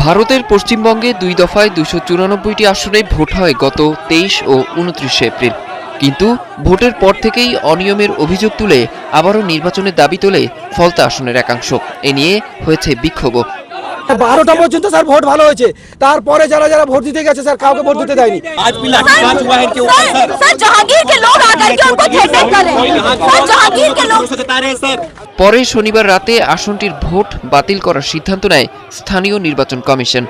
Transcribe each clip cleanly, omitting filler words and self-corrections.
ভারতের পশ্চিমবঙ্গে 2 দফায় 294টি আসনে ভোট হয় গত 23 ও 29 এপ্রিল। কিন্তু ভোটের পর থেকেই অনিয়মের অভিযোগ তুলে আবারও নির্বাচনের দাবি তোলে ফলতা আসনের একাংশ। এ নিয়ে হয়েছে বিক্ষোভ। 12টা পর্যন্ত স্যার ভোট ভালো হয়েছে, তারপরে যারা যারা ভোট দিতে গেছে স্যার কাউকে ভোট দিতে দেয়নি। आज भी लाठीचार्ज हुआ है इनके ऊपर सर। सर जहांगीर के लोग आ करके उनको थ्रेटन कर रहे हैं। सर जहांगीर के लोग जता रहे हैं सर। পরে শনিবার রাতে আসনটির ভোট বাতিল করার সিদ্ধান্ত নেয় স্থানীয় নির্বাচন কমিশন।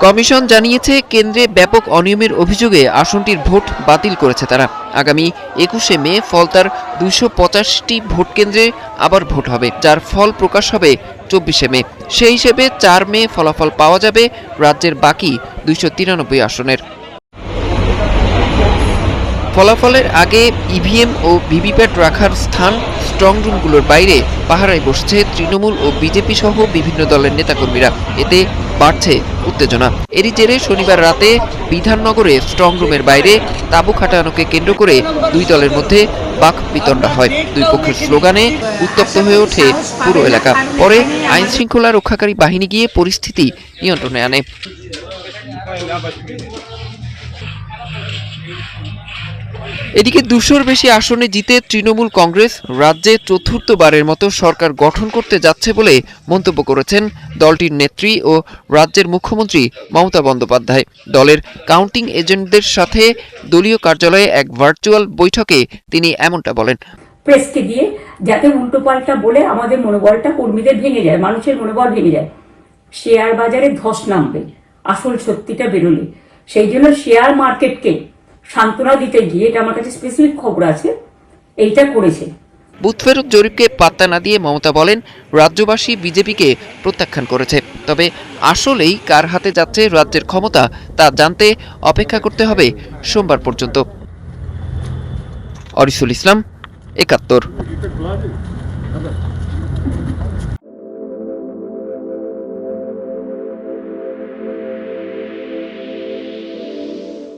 কমিশন জানিয়েছে, কেন্দ্রে ব্যাপক অনিয়মের অভিযোগে আসনটির ভোট বাতিল করেছে তারা। আগামী 21শে মে ফলতার 285টি ভোট কেন্দ্রে আবার ভোট হবে, যার ফল প্রকাশ হবে 24শে মে। সেই হিসেবে 4 মে ফলাফল পাওয়া যাবে রাজ্যের বাকি 293 আসনের। ফলাফলের আগে ইভিএম ও ভিভিপ্যাট রাখার স্থান স্ট্রং রুমগুলোর বাইরে পাহারায় বসছে তৃণমূল ও বিজেপি সহ বিভিন্ন দলের নেতাকর্মীরা। এতে বাড়ছে উত্তেজনা। এরই জেরে শনিবার রাতে বিধাননগরে স্ট্রং রুমের বাইরে তাঁবু খাটানোকে কেন্দ্র করে দুই দলের মধ্যে বাকবিতণ্ডা হয়। দুই পক্ষের স্লোগানে উত্তপ্ত হয়ে ওঠে পুরো এলাকা। পরে আইন শৃঙ্খলা রক্ষাকারী বাহিনী গিয়ে পরিস্থিতি নিয়ন্ত্রণে আনে। এদিকে 200-র বেশি আসনে জিতে তৃণমূল কংগ্রেস রাজ্যে চতুর্থবারের মতো সরকার গঠন করতে যাচ্ছে বলে মন্তব্য করেছেন দলটির নেত্রী ও রাজ্যের মুখ্যমন্ত্রী মমতা বন্দ্যোপাধ্যায়। দলের কাউন্টিং এজেন্টদের সাথে দলীয় কার্যালয়ে এক ভার্চুয়াল বৈঠকে তিনি এমনটা বলেন। প্রেসকে দিয়ে যাতে উল্টোপাল্টা বলে আমাদের মনোবলটা কর্মীদের ভেঙে যায়, মানুষের মনোবল ভেঙে যায়, শেয়ার বাজারে ধস নামবে আসল সত্যিটা বেরোলে। সেই জন্য শেয়ার মার্কেটকে সান্ত্বনা দিতে গিয়ে, এটা আমার কাছে স্পেসিফিক খবর আছে, এইটা করেছে। বুথ ফেরত জরিপকে পাত্তা না দিয়ে মমতা বলেন, রাজ্যবাসী বিজেপিকে প্রত্যাখ্যান করেছে। তবে আসলেই কার হাতে যাচ্ছে রাজ্যের ক্ষমতা তা জানতে অপেক্ষা করতে হবে সোমবার পর্যন্ত। অরিসুল ইসলাম, ৭১।